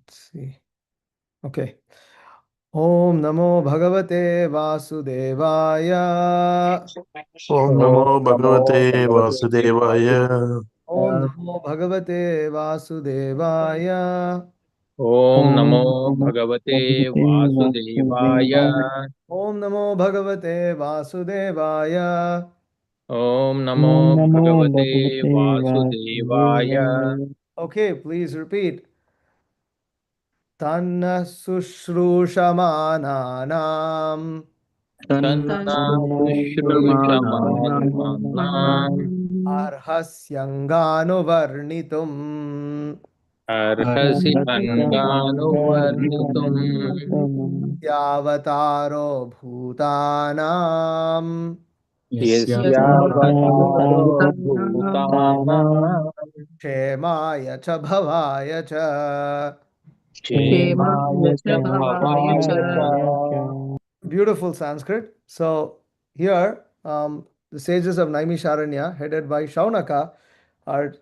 Let's see. Okay. Om Namo Bhagavate Vasudevaya. Om Om Namo Namo Bhagavate Bhagavate Vasudevaya. Om Vasudevaya. Namo Bhagavate Vasudevaya. Om Namo Om Namo Bhagavate Bhagavate Vasudevaya. Vasudevaya. Om Namo Bhagavate Vasudevaya. Om Namo Om Namo Bhagavate Bhagavate Vasudevaya. Vasudevaya. Okay, please repeat. Tanna Sushrushamananam Tanna Tanashrushamanam. Sushrushyamanam Arhasyanganuvarnitum Arhasi Anganuvarnitum Arhasyanganuvarnitam. Yavataro Bhutanam Yasyavataro Yasyavataro Bhutanam Kshemaya cha bhavaya cha. Kshemaya Kshemaya cha cha Bhavaya cha. bhavaya cha. Beautiful Sanskrit. So here, the sages of Naimisharanya, headed by Shaunaka, are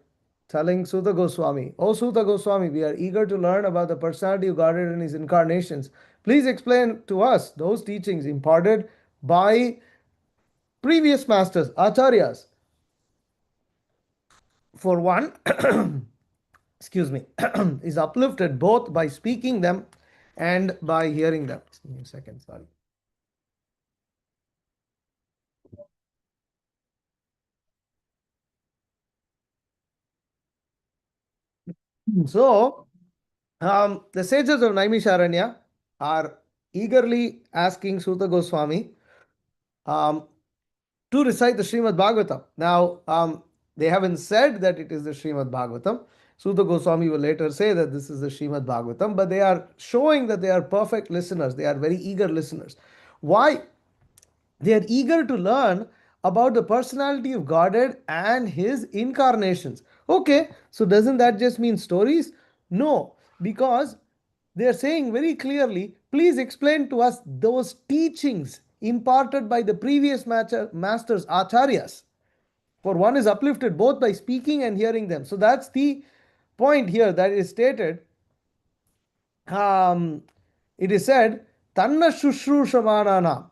telling Sutta Goswami, "O Sutta Goswami, we are eager to learn about the personality of Godhead and His incarnations. Please explain to us those teachings imparted by previous masters, acharyas. For one, excuse me, is uplifted both by speaking them and by hearing them." Give me a second, sorry. So, the sages of Naimisharanya are eagerly asking Sutta Goswami um, to recite the Srimad Bhagavatam. Now, they haven't said that it is the Srimad Bhagavatam. Sutta Goswami will later say that this is the Srimad Bhagavatam, but they are showing that they are perfect listeners. They are very eager listeners. Why? They are eager to learn about the personality of Godhead and His incarnations. Okay, so doesn't that just mean stories? No, because they are saying very clearly, please explain to us those teachings imparted by the previous masters, acharyas. For one is uplifted both by speaking and hearing them. So that's the point here that is stated. Um, it is said, Tanna Shushrushamanana,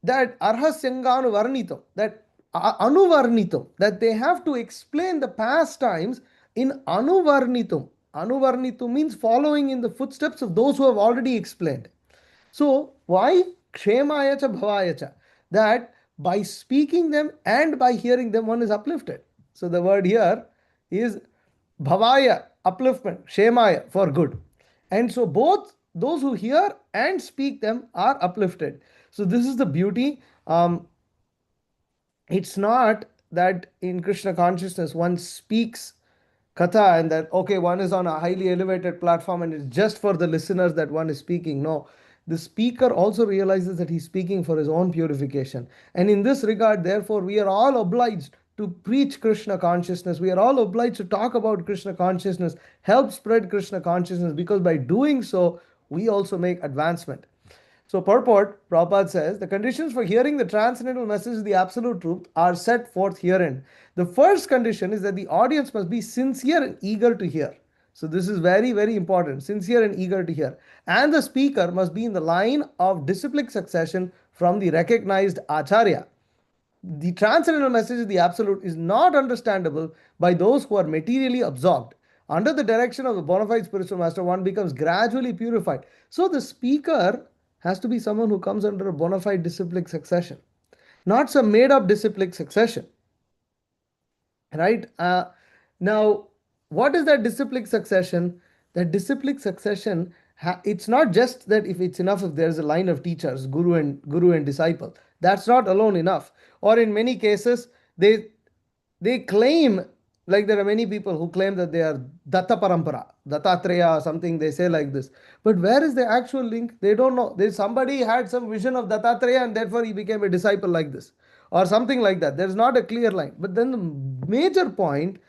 that arhasyanganu varnitam, that anuvarnitam, that they have to explain the past times in anuvarnitam. Anuvarnitam means following in the footsteps of those who have already explained. So why kshemaya cha bhavaya cha? That by speaking them and by hearing them, one is uplifted. So the word here is bhavaya, upliftment, kshemaya, for good. And so both those who hear and speak them are uplifted. So this is the beauty. It's not that in Krishna consciousness one speaks katha and that, okay, one is on a highly elevated platform and it's just for the listeners that one is speaking. No, the speaker also realizes that he's speaking for his own purification. And in this regard, therefore, we are all obliged to preach Krishna consciousness. We are all obliged to talk about Krishna consciousness, help spread Krishna consciousness, because by doing so, we also make advancement. So, purport, Prabhupada says, the conditions for hearing the transcendental message of the absolute truth are set forth herein. The first condition is that the audience must be sincere and eager to hear. So, this is very, very important, sincere and eager to hear. And the speaker must be in the line of disciplic succession from the recognized acharya. The transcendental message of the absolute is not understandable by those who are materially absorbed. Under the direction of the bona fide spiritual master, one becomes gradually purified. So the speaker has to be someone who comes under a bona fide disciplic succession, not some made up disciplic succession. Right? Now, what is that disciplic succession? That disciplic succession, it's not just that if it's enough if there's a line of teachers, guru and disciple. That's not alone enough. Or in many cases, they claim, like there are many people who claim that they are Datta Parampara, Dattatreya, something they say like this. But where is the actual link? They don't know. There's somebody had some vision of Dattatreya and therefore he became a disciple like this, or something like that. There's not a clear line. But then the major point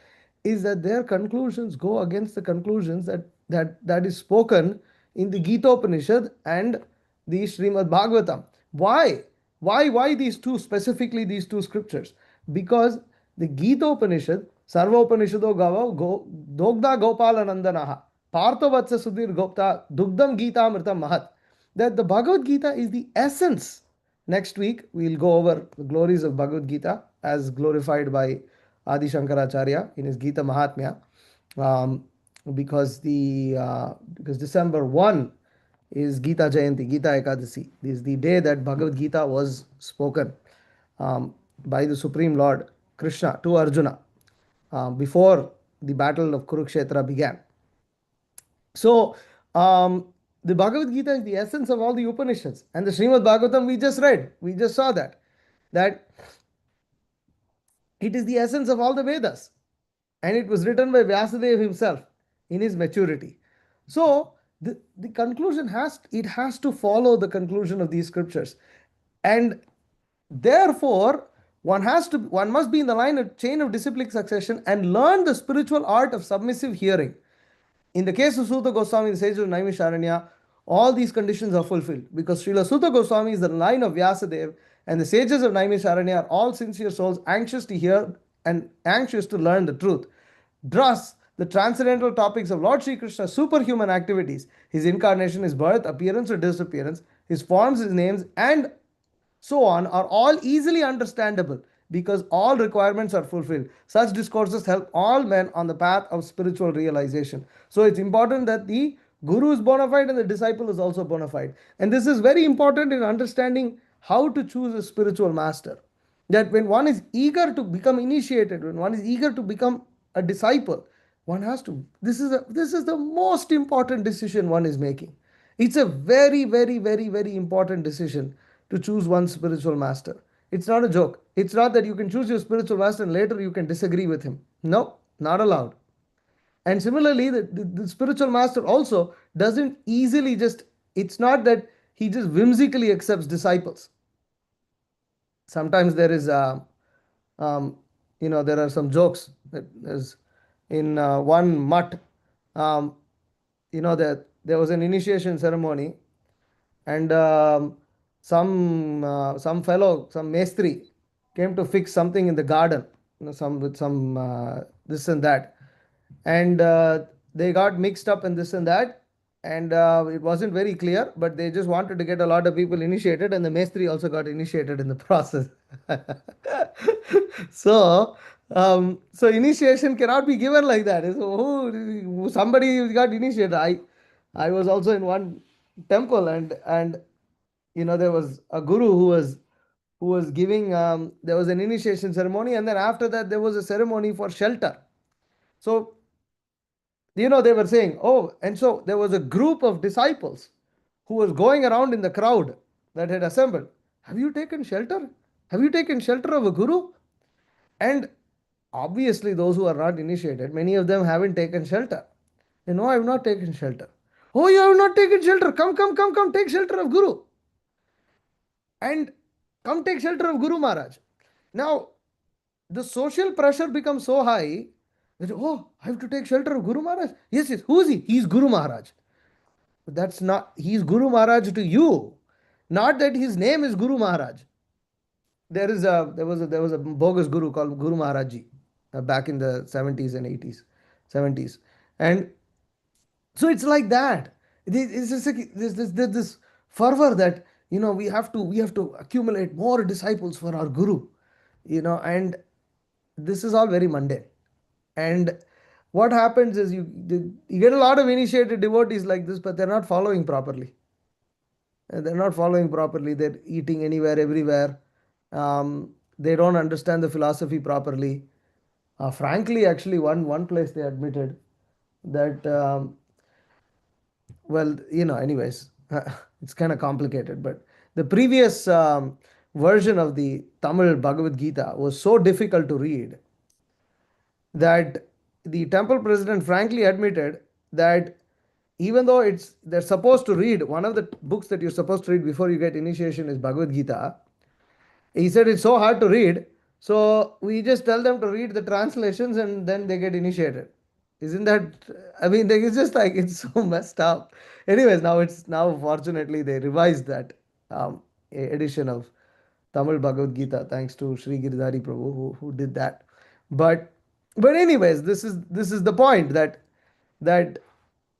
is that their conclusions go against the conclusions that is spoken in the Gita Upanishad and the Srimad Bhagavatam. Why? Why these two, specifically these two scriptures? Because the Gita Upanishad, Sarva Upanishado Gava, Dogda Gopala Nandanaha. Parthavatsa Sudhir Gupta, Dugdam Gita Amritam Mahat. That the Bhagavad Gita is the essence. Next week, we'll go over the glories of Bhagavad Gita as glorified by Adi Shankaracharya in his Gita Mahatmya. Um, because December 1 is Gita Jayanti, Gita Ekadasi. This is the day that Bhagavad Gita was spoken by the Supreme Lord Krishna to Arjuna before the battle of Kurukshetra began. So, the Bhagavad Gita is the essence of all the Upanishads. And the Srimad Bhagavatam we just read, we just saw that it is the essence of all the Vedas. And it was written by Vyasadeva himself in his maturity. So, the conclusion has to follow the conclusion of these scriptures. And therefore, one must be in the line of chain of disciplic succession and learn the spiritual art of submissive hearing. In the case of Sutta Goswami, the sages of Naimisharanya, all these conditions are fulfilled because Srila Sutta Goswami is the line of Vyasadeva, and the sages of Naimisharanya are all sincere souls anxious to hear and anxious to learn the truth. Thus, the transcendental topics of Lord Sri Krishna's superhuman activities, his incarnation, his birth, appearance or disappearance, his forms, his names, and so on, are all easily understandable because all requirements are fulfilled. Such discourses help all men on the path of spiritual realization. So it's important that the guru is bona fide and the disciple is also bona fide. And this is very important in understanding how to choose a spiritual master. That when one is eager to become initiated, when one is eager to become a disciple, one has to. This is the most important decision one is making. It's a very, very, very, very important decision to choose one spiritual master. It's not a joke. It's not that you can choose your spiritual master and later you can disagree with him. No, not allowed. And similarly, the spiritual master also doesn't easily just, it's not that he just whimsically accepts disciples. Sometimes there is, there are some jokes. There's in one mutt, that there was an initiation ceremony, and some fellow, some maestri, came to fix something in the garden, some with some this and that, and they got mixed up in this and that, and it wasn't very clear, but they just wanted to get a lot of people initiated, and the maestri also got initiated in the process. So initiation cannot be given like that. So somebody got initiated. I was also in one temple, and there was a guru who was giving. There was an initiation ceremony, and then after that there was a ceremony for shelter. So they were saying, oh, and so there was a group of disciples who was going around in the crowd that had assembled. Have you taken shelter? Have you taken shelter of a guru? And obviously, those who are not initiated, many of them haven't taken shelter. No, I have not taken shelter. Oh, you have not taken shelter. Come, come, come, come, take shelter of Guru. And come take shelter of Guru Maharaj. Now, the social pressure becomes so high that, oh, I have to take shelter of Guru Maharaj. Yes, yes. Who is he? He is Guru Maharaj. But that's not, he is Guru Maharaj to you. Not that his name is Guru Maharaj. There was a bogus guru called Guru Maharaji back in the 70s and 80s, 70s. And so it's like that. It's just like this fervor that we have to accumulate more disciples for our guru, and this is all very mundane. And what happens is you get a lot of initiated devotees like this, but they're not following properly. They're not following properly. They're eating anywhere, everywhere. They don't understand the philosophy properly. Frankly, actually, one place they admitted that, anyways, it's kind of complicated, but the previous version of the Tamil Bhagavad Gita was so difficult to read that the temple president frankly admitted that even though they're supposed to read, one of the books that you're supposed to read before you get initiation is Bhagavad Gita. He said it's so hard to read, so we just tell them to read the translations and then they get initiated. Isn't that? I mean, it's just like it's so messed up. Anyways, now fortunately they revised that edition of Tamil Bhagavad Gita thanks to Sri Giridhari Prabhu who did that. But anyways, this is the point that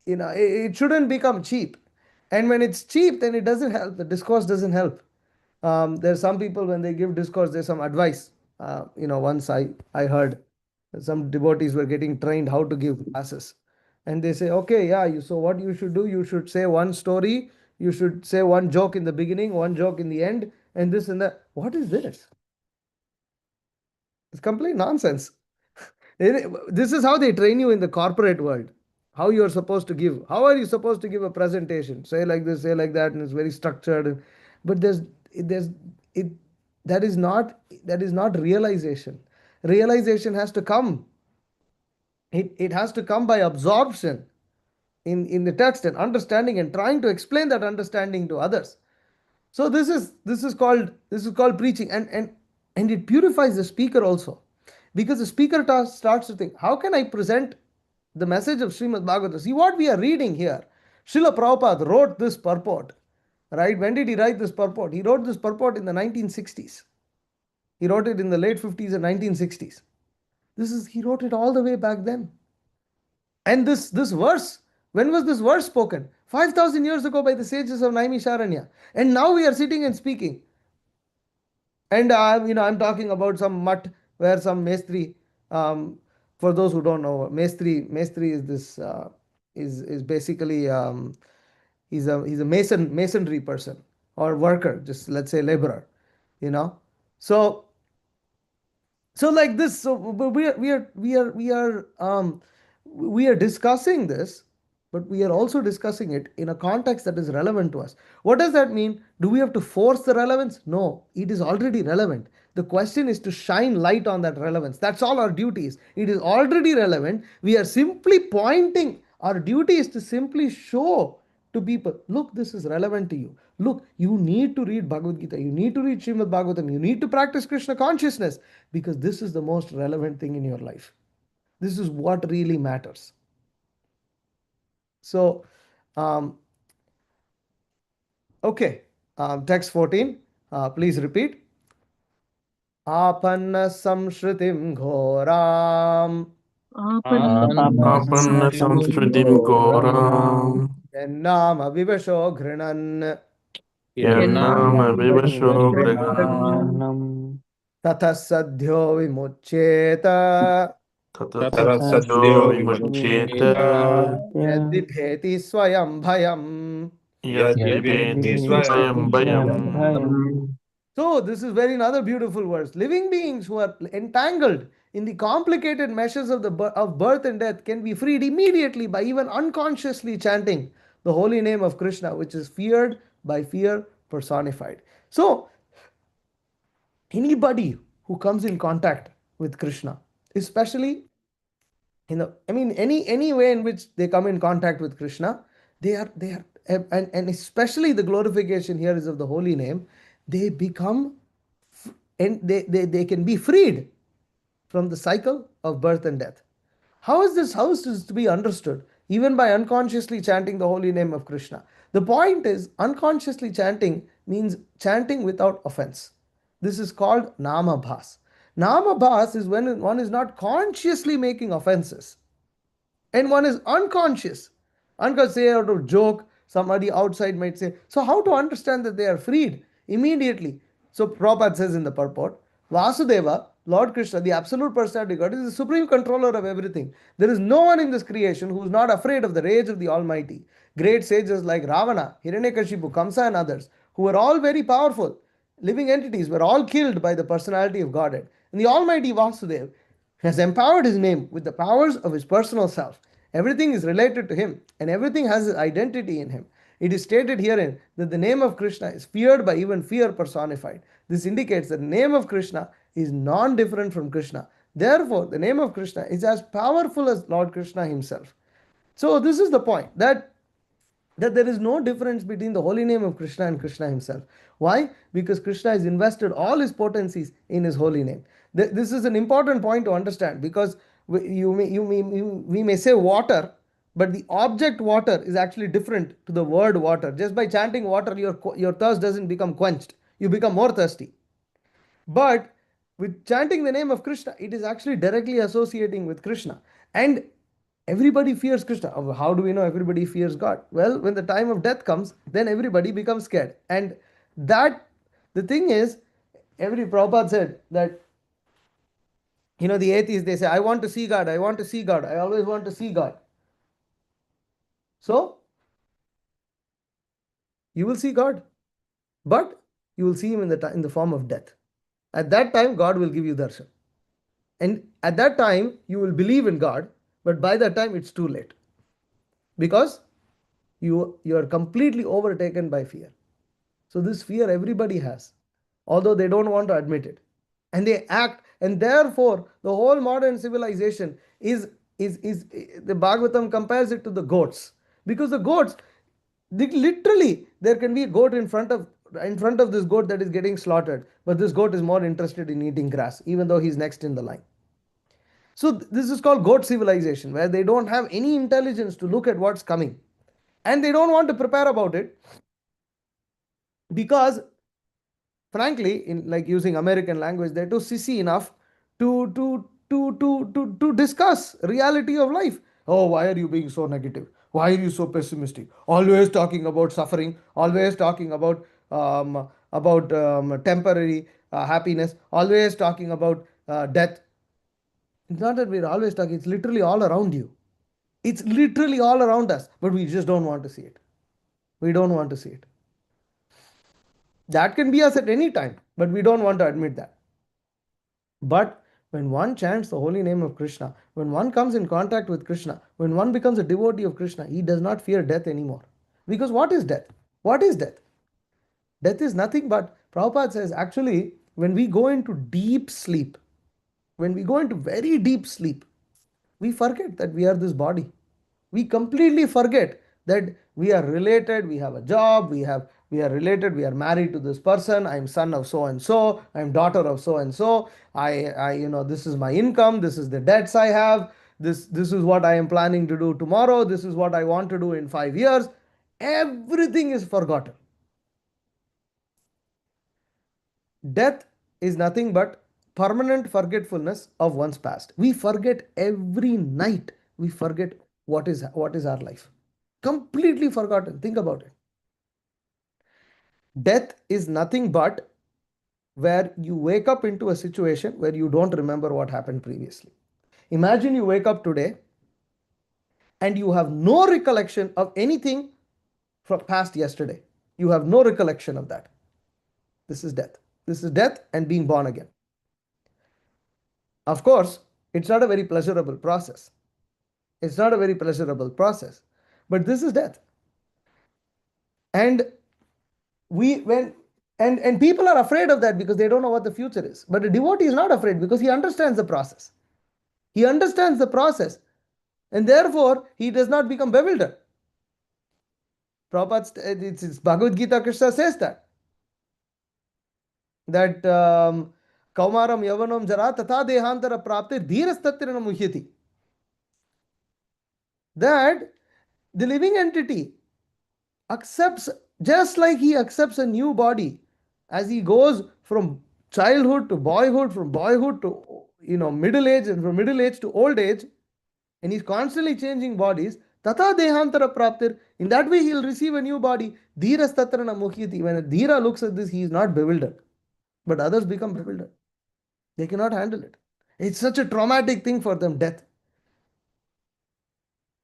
it shouldn't become cheap. And when it's cheap, then it doesn't help. The discourse doesn't help. There's some people, when they give discourse, there's some advice. Once I heard some devotees were getting trained how to give classes, and they say, okay, yeah, so what you should do, you should say one story, you should say one joke in the beginning, one joke in the end, and this and that. What is this? It's complete nonsense. This is how they train you in the corporate world. How you are supposed to give. How are you supposed to give a presentation? Say like this, say like that, and it's very structured. But there's it that is not realization. Realization has to come. It has to come by absorption in the text and understanding and trying to explain that understanding to others. So this is called preaching, and it purifies the speaker also, because the speaker starts to think, how can I present the message of Srimad Bhagavatam? See what we are reading here. Srila Prabhupada wrote this purport, right? When did he write this purport? He wrote this purport in the 1960s. He wrote it in the late 50s and 1960s. He wrote it all the way back then. And this verse, when was this verse spoken? 5,000 years ago by the sages of Naimisharanya. And now we are sitting and speaking. And I'm talking about some mutt where some mestri. For those who don't know, mestri is this is basically he's a masonry person or worker, just let's say laborer, you know. So like this, so we are discussing this, but we are also discussing it in a context that is relevant to us. What does that mean? Do we have to force the relevance? No, it is already relevant. The question is to shine light on that relevance. That's all our duty is. It is already relevant. We are simply pointing. Our duty is to simply show to people, look, this is relevant to you. Look, you need to read Bhagavad Gita, you need to read Srimad Bhagavatam, you need to practice Krishna consciousness, because this is the most relevant thing in your life. This is what really matters. So, okay, text 14, please repeat. Apanna samshrutim ghoram Apanna samskritim goram yannama vivasho ghrinan yannama vivasho griham tatha sadhyo vimuccheta tatasyo vimuccheta yadibheti swayam bhayam. yadvipeti swayam bhayam. So this is very another beautiful verse. Living beings who are entangled in the complicated meshes of birth and death can be freed immediately by even unconsciously chanting the holy name of Krishna, which is feared by fear personified. So anybody who comes in contact with Krishna, especially any way in which they come in contact with Krishna, they are and especially the glorification here is of the holy name. They become and they can be freed from the cycle of birth and death. How is this to be understood? Even by unconsciously chanting the holy name of Krishna. The point is, unconsciously chanting means chanting without offense. This is called namabhas. Namabhas is when one is not consciously making offenses, and one is unconscious. Unconscious, say out of joke, somebody outside might say, so how to understand that they are freed immediately? So Prabhupada says in the purport, Vasudeva, Lord Krishna, the absolute personality of God, is the supreme controller of everything. There is no one in this creation who is not afraid of the rage of the Almighty. Great sages like Ravana, Hiranyakashipu, Kamsa, and others, who were all very powerful, living entities, were all killed by the personality of Godhead. And the Almighty Vasudeva has empowered his name with the powers of his personal self. Everything is related to him, and everything has his identity in him. It is stated herein that the name of Krishna is feared by even fear personified. This indicates that the name of Krishna is non-different from Krishna. Therefore, the name of Krishna is as powerful as Lord Krishna himself. So this is the point, that there is no difference between the holy name of Krishna and Krishna himself. Why? Because Krishna has invested all his potencies in his holy name. This is an important point to understand, because we may say water, but the object water is actually different to the word water. Just by chanting water, your thirst doesn't become quenched. You become more thirsty. But with chanting the name of Krishna, it is actually directly associating with Krishna. And Everybody fears Krishna. How do we know everybody fears God? Well, when the time of death comes, then everybody becomes scared. And that, the thing is, every Prabhupada said that, the atheists, they say, I want to see God, I want to see God, I always want to see God. So, you will see God, but you will see Him in the form of death. At that time, God will give you darshan. And at that time, you will believe in God, but by that time, it's too late. Because you are completely overtaken by fear. So this fear everybody has, although they don't want to admit it. And they act, and therefore the whole modern civilization is the Bhagavatam compares it to the goats. Because the goats, literally, there can be a goat in front of this goat that is getting slaughtered, but this goat is more interested in eating grass, even though he's next in the line. So this is called goat civilization, where they don't have any intelligence to look at what's coming. And they don't want to prepare about it, because frankly, in like using American language, they're too sissy enough to discuss reality of life. Oh, why are you being so negative? Why are you so pessimistic? Always talking about suffering, always talking about temporary happiness, always talking about death. It's not that we're always talking, it's literally all around you. It's literally all around us, but we just don't want to see it. We don't want to see it. That can be us at any time, but we don't want to admit that. But when one chants the holy name of Krishna, when one comes in contact with Krishna, when one becomes a devotee of Krishna, he does not fear death anymore. Because what is death? What is death? Death is nothing but, Prabhupada says, actually, when we go into deep sleep, when we go into very deep sleep, we forget that we are this body. We completely forget that we are related, we have a job, we are related, we are married to this person, I'm son of so and so, I'm daughter of so and so, this is my income, this is the debts I have, this is what I am planning to do tomorrow, this is what I want to do in 5 years. Everything is forgotten. Death is nothing but permanent forgetfulness of one's past. We forget every night. We forget what is our life. Completely forgotten. Think about it. Death is nothing but where you wake up into a situation where you don't remember what happened previously. Imagine you wake up today and you have no recollection of anything from past yesterday. You have no recollection of that. This is death. This is death and being born again. Of course, it's not a very pleasurable process. It's not a very pleasurable process. But this is death. And we when and people are afraid of that because they don't know what the future is. But a devotee is not afraid because he understands the process. He understands the process. And therefore, he does not become bewildered. Prabhupada, it's Bhagavad Gita, Krishna says that Kaumaram Yavanam Jara Tatha Dehantara Prapte Dhirastatirana Muhyati. That the living entity accepts, just like he accepts a new body as he goes from childhood to boyhood, from boyhood to middle age, and from middle age to old age, and he's constantly changing bodies. Tata dehantara praptir. In that way, he'll receive a new body. Dhira statrana mukhyati. When a dhira looks at this, he is not bewildered, but others become bewildered. They cannot handle it. It's such a traumatic thing for them. Death.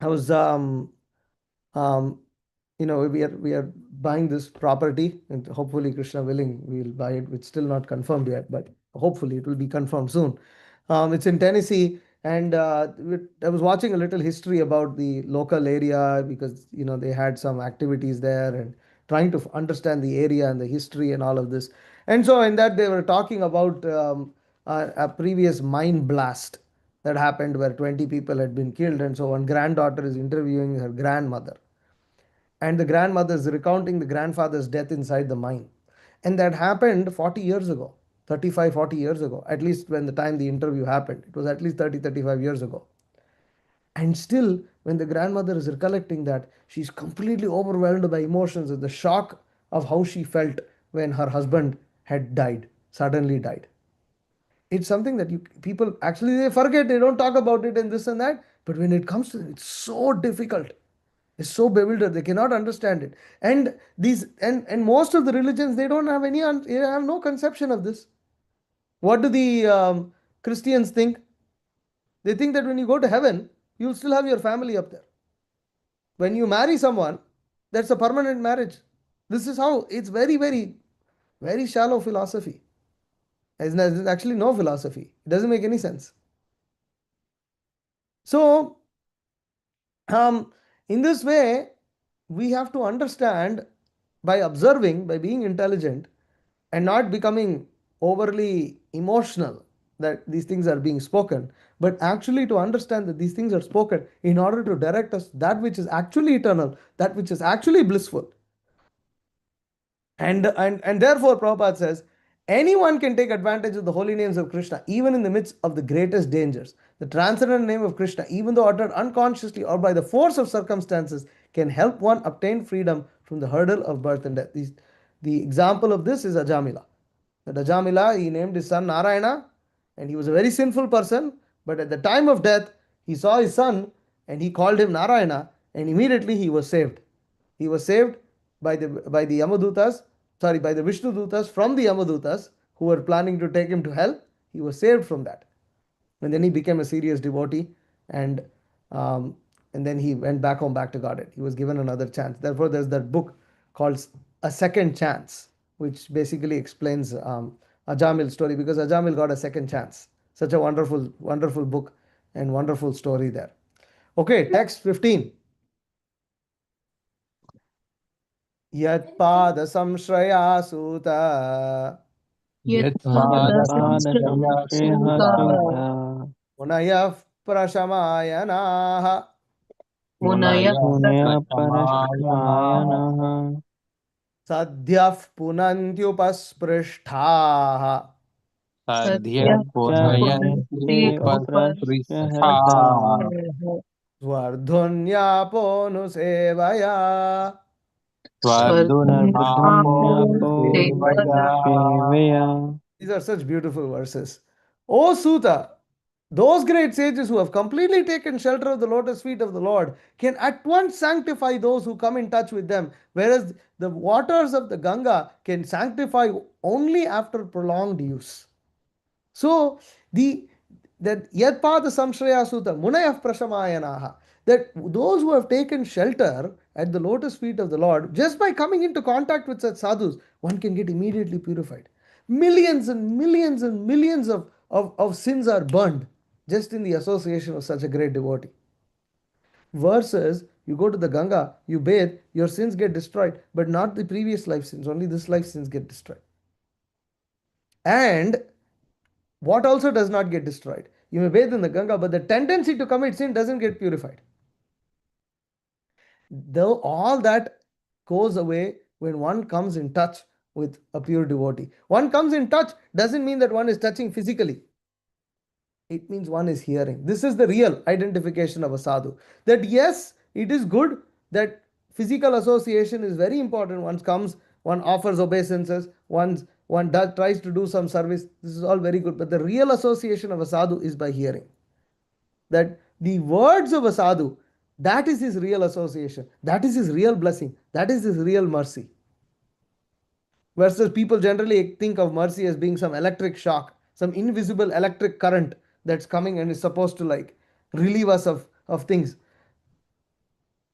I was we are buying this property, and hopefully Krishna willing we'll buy it. It's still not confirmed yet, but hopefully it will be confirmed soon. It's in Tennessee, and I was watching a little history about the local area because they had some activities there and trying to understand the area and the history and all of this. And so in that they were talking about a previous mine blast that happened where 20 people had been killed, and so one granddaughter is interviewing her grandmother, and the grandmother is recounting the grandfather's death inside the mine. And that happened 40 years ago, 35, 40 years ago, at least when the time the interview happened. It was at least 30, 35 years ago. And still, when the grandmother is recollecting that, she's completely overwhelmed by emotions and the shock of how she felt when her husband had died, suddenly died. It's something that people actually they forget, they don't talk about it and this and that. But when it comes to them, it's so difficult. It's so bewildered. They cannot understand it. And most of the religions, they don't have they have no conception of this. What do the Christians think? They think that when you go to heaven, you'll still have your family up there. When you marry someone, that's a permanent marriage. This is how it's very, very, very shallow philosophy. There's actually no philosophy. It doesn't make any sense. So, in this way, we have to understand by observing, by being intelligent, and not becoming overly emotional that these things are being spoken, but actually to understand that these things are spoken in order to direct us that which is actually eternal, that which is actually blissful. And therefore, Prabhupada says, anyone can take advantage of the holy names of Krishna, even in the midst of the greatest dangers. The transcendent name of Krishna, even though uttered unconsciously or by the force of circumstances, can help one obtain freedom from the hurdle of birth and death. The example of this is Ajamila. That Ajamila, he named his son Narayana, and he was a very sinful person, but at the time of death, he saw his son and he called him Narayana, and immediately he was saved. He was saved by the Yamadutas, sorry, by the Vishnu Dutas from the Yamadutas who were planning to take him to hell. He was saved from that. And then he became a serious devotee, and um, and then he went back home, back to Godhead. He was given another chance. Therefore, there's that book called A Second Chance, which basically explains Ajamil's story, because Ajamil got a second chance. Such a wonderful, wonderful book and wonderful story there. Okay, text 15. यत्पादसंश्रयासूत यत्पादसंश्रयः मुनयः प्रशमायनाः मुनयः मुनयः परशमायनाः परशमायनः सद्यः पुनन्त्युपस्पृष्टाः सद्यः सद्यः पुनयन्ति पुनस्ते उपस्पृष्टाः उपस्पृष्टाः स्वर्धुन्यापोऽनुसेवया. स्वर्धुन्यापो सेवया स्वर्धुन्यापोनुसेवया. These are such beautiful verses. O Suta, those great sages who have completely taken shelter of the lotus feet of the Lord can at once sanctify those who come in touch with them, whereas the waters of the Ganga can sanctify only after prolonged use. So the that Yadpada Samshraya Sutta Munayah Prashamayanaha, that those who have taken shelter at the lotus feet of the Lord, just by coming into contact with such sadhus, one can get immediately purified. Millions and millions and millions of sins are burned just in the association of such a great devotee. Versus, you go to the Ganga, you bathe, your sins get destroyed, but not the previous life sins, only this life sins get destroyed. And what also does not get destroyed? You may bathe in the Ganga, but the tendency to commit sin doesn't get purified. Though all that goes away when one comes in touch with a pure devotee. One comes in touch doesn't mean that one is touching physically. It means one is hearing. This is the real identification of a sadhu. That yes, it is good that physical association is very important. One comes, one offers obeisances, one tries to do some service. This is all very good. But the real association of a sadhu is by hearing. That the words of a sadhu, that is his real association. That is his real blessing. That is his real mercy. Versus people generally think of mercy as being some electric shock, some invisible electric current that's coming and is supposed to like relieve us of things.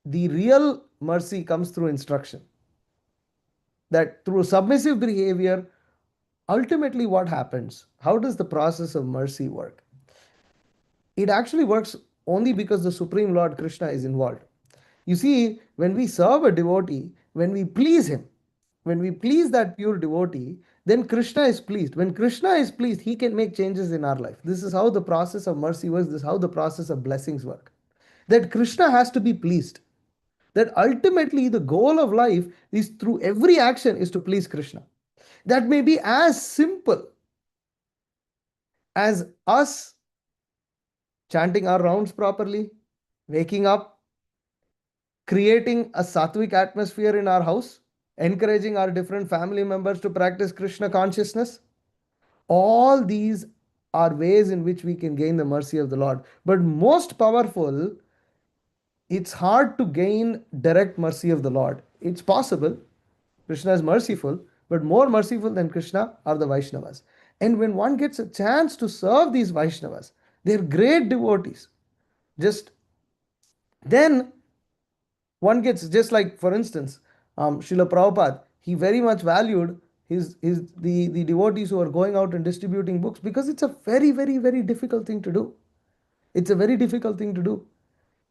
The real mercy comes through instruction. That through submissive behavior, ultimately what happens? How does the process of mercy work? It actually works only because the Supreme Lord Krishna is involved. You see, when we serve a devotee, when we please him, when we please that pure devotee, then Krishna is pleased. When Krishna is pleased, he can make changes in our life. This is how the process of mercy works. This is how the process of blessings work. That Krishna has to be pleased. That ultimately the goal of life is through every action is to please Krishna. That may be as simple as us chanting our rounds properly, waking up, creating a sattvic atmosphere in our house, encouraging our different family members to practice Krishna consciousness. All these are ways in which we can gain the mercy of the Lord. But most powerful, it's hard to gain direct mercy of the Lord. It's possible. Krishna is merciful, but more merciful than Krishna are the Vaishnavas. And when one gets a chance to serve these Vaishnavas, they're great devotees. Just then one gets, just like for instance, Srila Prabhupada, he very much valued the devotees who are going out and distributing books, because it's a very, very, very difficult thing to do. It's a very difficult thing to do.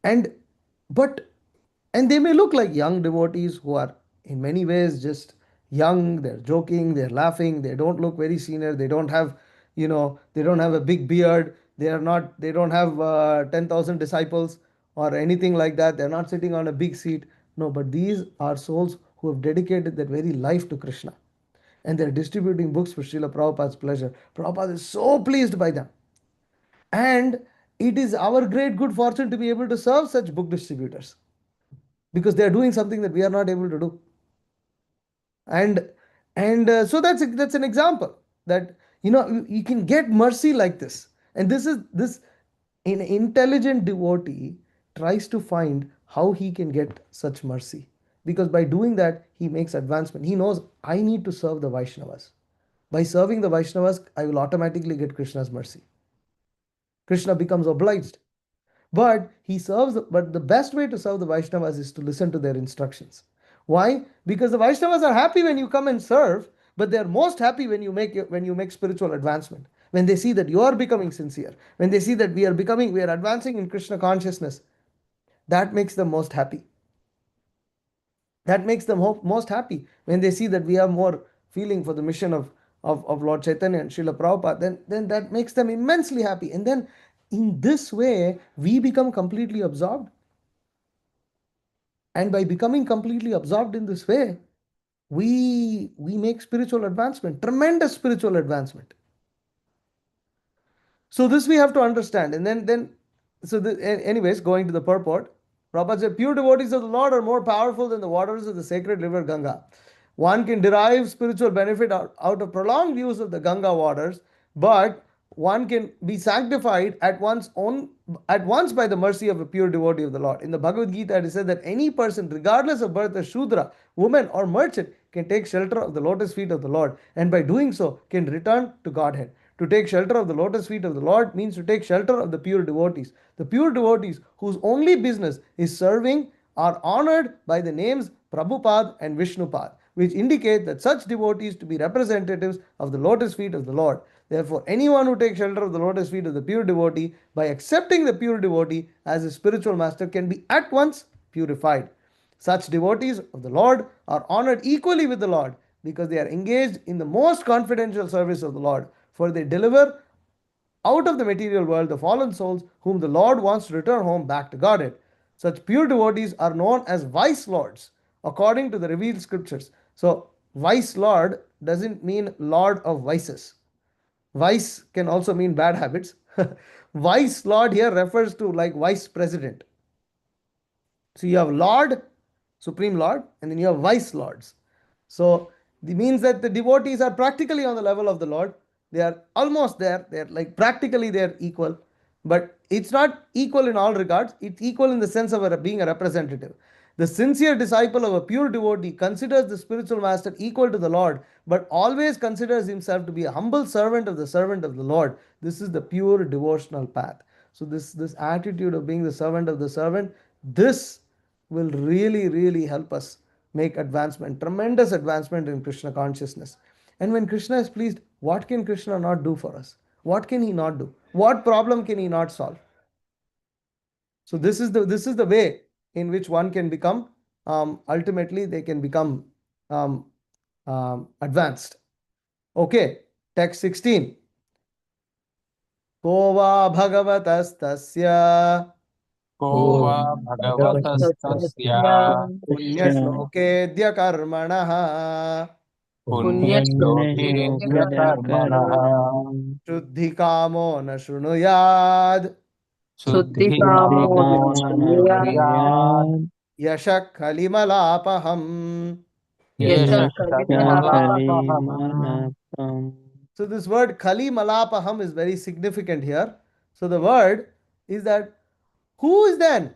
And but and they may look like young devotees who are in many ways just young, they're joking, they're laughing, they don't look very senior, they don't have, they don't have a big beard, they don't have 10,000 disciples or anything like that, they're not sitting on a big seat. No, but these are souls who have dedicated their very life to Krishna, and they're distributing books for Srila Prabhupada's pleasure. Prabhupada is so pleased by them. And it is our great good fortune to be able to serve such book distributors, because they are doing something that we are not able to do. And so that's an example that you can get mercy like this. And this an intelligent devotee tries to find how he can get such mercy, because by doing that he makes advancement. He knows, I need to serve the Vaishnavas. By serving the Vaishnavas, I will automatically get Krishna's mercy. Krishna becomes obliged. But the best way to serve the Vaishnavas is to listen to their instructions. Why? Because the Vaishnavas are happy when you come and serve, but they are most happy when you make spiritual advancement. When they see that you are becoming sincere, when they see that we are advancing in Krishna consciousness, that makes them most happy. That makes them most happy when they see that we have more feeling for the mission of Lord Chaitanya and Srila Prabhupada. Then that makes them immensely happy. And then in this way, we become completely absorbed. And by becoming completely absorbed in this way, we make spiritual advancement, tremendous spiritual advancement. So this we have to understand. And anyways, going to the purport, Prabhupada said, pure devotees of the Lord are more powerful than the waters of the sacred river Ganga. One can derive spiritual benefit out of prolonged use of the Ganga waters, but one can be sanctified at once by the mercy of a pure devotee of the Lord. In the Bhagavad Gita, it is said that any person, regardless of birth, a Shudra, woman, or merchant, can take shelter of the lotus feet of the Lord, and by doing so can return to Godhead. To take shelter of the lotus feet of the Lord means to take shelter of the pure devotees. The pure devotees, whose only business is serving, are honored by the names Prabhupada and Vishnupad, which indicate that such devotees to be representatives of the lotus feet of the Lord. Therefore, anyone who takes shelter of the lotus feet of the pure devotee by accepting the pure devotee as his spiritual master can be at once purified. Such devotees of the Lord are honored equally with the Lord because they are engaged in the most confidential service of the Lord, for they deliver out of the material world the fallen souls whom the Lord wants to return home back to Godhead. Such pure devotees are known as vice lords according to the revealed scriptures. So, vice lord doesn't mean lord of vices. Vice can also mean bad habits. Vice lord here refers to like vice president. So you have lord, supreme lord, and then you have vice lords. So it means that the devotees are practically on the level of the Lord. They are almost there. They're like practically they're equal. But it's not equal in all regards. It's equal in the sense of being a representative. The sincere disciple of a pure devotee considers the spiritual master equal to the Lord, but always considers himself to be a humble servant of the Lord. This is the pure devotional path. So this attitude of being the servant of the servant, this will really, really help us make advancement, tremendous advancement in Krishna consciousness. And when Krishna is pleased, what can Krishna not do for us? What can he not do? What problem can he not solve? So this is the way in which one can become, ultimately they can become advanced. Okay, text 16. Ko va bhagavatastasya को वा भगवतस्तस्य पुण्यश्लोकेद्य कर्मणः पुण्यश्लोकेऽद्य कर्मणः शुद्धिकामो न शृणुयाद् शुद्धिकामो न शृणुयात् यशः कलिमलापहम्. यशः कलिमलापहम्। कलिमलापम् So this word Kali Malapaham is very significant here. So the word is that who is then?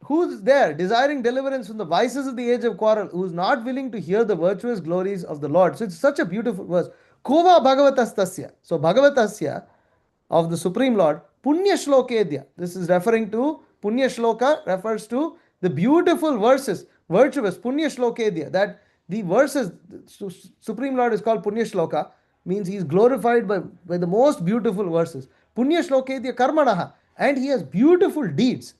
Who's there desiring deliverance from the vices of the age of quarrel, who is not willing to hear the virtuous glories of the Lord? So it's such a beautiful verse. Kova Bhagavatastasya. So Bhagavatasya of the Supreme Lord, Punya Shlokedya. This is referring to Punya Shloka, refers to the beautiful verses, virtuous Punya Shlokedya. That the verses, Supreme Lord is called Punya Shloka, means he is glorified by the most beautiful verses. Punya Shlokedya Karmanaha. And he has beautiful deeds.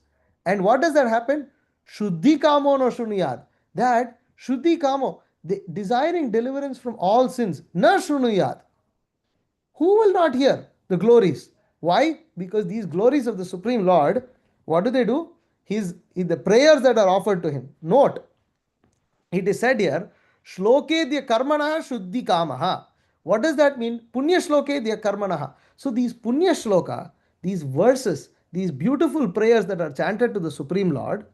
And what does that happen? Shuddhi Kamo no Shunuyad. That Shuddhi Kamo, the desiring deliverance from all sins, na Shunuyad. Who will not hear the glories? Why? Because these glories of the Supreme Lord, what do? The prayers that are offered to him. Note, it is said here, Shlokedya Karmana Shuddhi Kamaha. What does that mean? Punya Shlokedya Karmanaha. So these Punya Shloka, these verses, these beautiful prayers that are chanted to the Supreme Lord,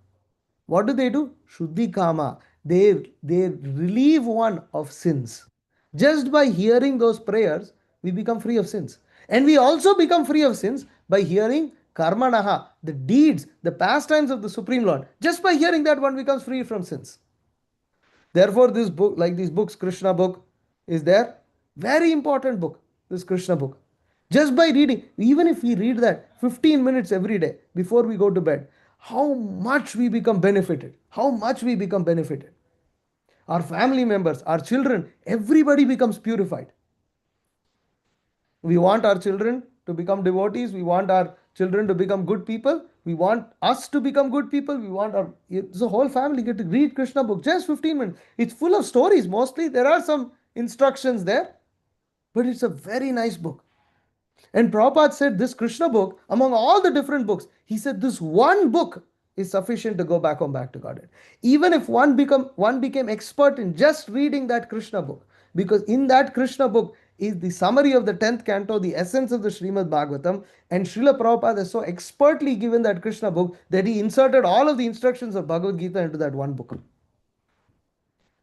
what do? Shuddhi Kama. They relieve one of sins. Just by hearing those prayers, we become free of sins. And we also become free of sins by hearing Karmanaha, the deeds, the pastimes of the Supreme Lord. Just by hearing that, one becomes free from sins. Therefore, this book, like these books, Krishna book is there. Very important book, this Krishna book. Just by reading, even if we read that 15 minutes every day before we go to bed, how much we become benefited. How much we become benefited. Our family members, our children, everybody becomes purified. We want our children to become devotees. We want our children to become good people. We want us to become good people. We want the whole family get to read Krishna book. Just 15 minutes. It's full of stories mostly. There are some instructions there. But it's a very nice book. And Prabhupada said this Krishna book, among all the different books, he said this one book is sufficient to go back to Godhead. Even if one became expert in just reading that Krishna book, because in that Krishna book is the summary of the 10th canto, the essence of the Srimad Bhagavatam, and Srila Prabhupada has so expertly given that Krishna book that he inserted all of the instructions of Bhagavad Gita into that one book.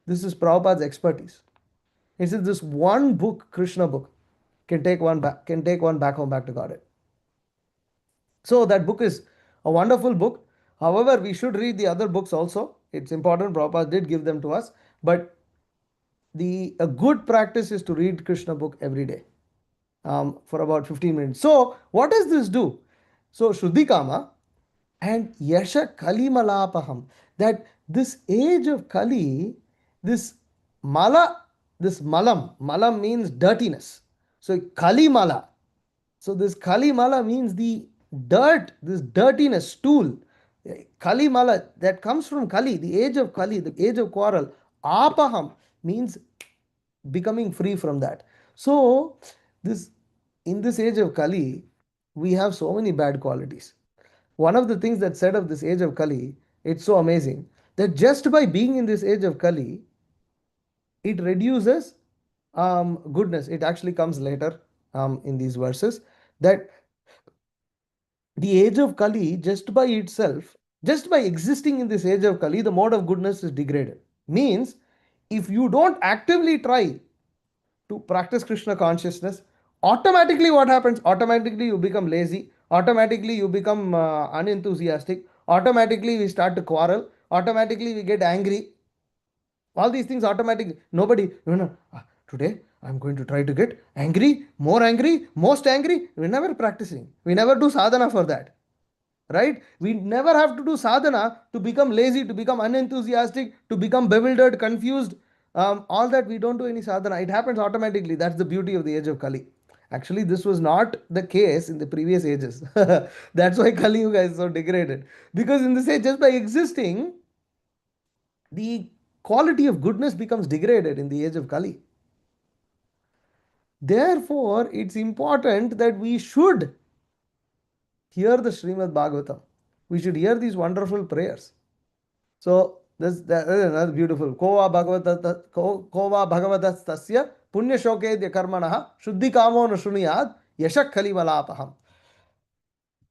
This is Prabhupada's expertise. He said this one book, Krishna book, can take one back home back to Godhead. So that book is a wonderful book. However, we should read the other books also. It's important. Prabhupada did give them to us. But a good practice is to read Krishna book every day for about 15 minutes. So what does this do? So Shuddhi Kama and Yasha Kali Malapaham. That this age of Kali, this malam means dirtiness. So Kali Mala. So this Kali Mala means the dirt, this dirtiness, stool. Kali Mala, that comes from Kali, the age of Kali, the age of quarrel. Apaham means becoming free from that. So in this age of Kali, we have so many bad qualities. One of the things that's said of this age of Kali, it's so amazing that just by being in this age of Kali, it reduces goodness. It actually comes later in these verses that the age of Kali, just by itself, just by existing in this age of Kali, the mode of goodness is degraded. Means, if you don't actively try to practice Krishna consciousness, automatically what happens? Automatically you become lazy, automatically you become unenthusiastic, automatically we start to quarrel, automatically we get angry. All these things automatically, nobody, today I'm going to try to get angry, most angry. We're never practicing. We never do sadhana for that. Right? We never have to do sadhana to become lazy, to become unenthusiastic, to become bewildered, confused. All that we don't do any sadhana. It happens automatically. That's the beauty of the age of Kali. Actually, this was not the case in the previous ages. That's why Kali Yuga is so degraded. Because in this age, just by existing, the quality of goodness becomes degraded in the age of Kali. Therefore, it's important that we should hear the Srimad Bhagavatam. We should hear these wonderful prayers. So, that is another beautiful. Kova Bhagavatastasya Punya Shokedya Karmanaha Shuddhi Kamo na Shuniyad Yashak Kali Malapaham.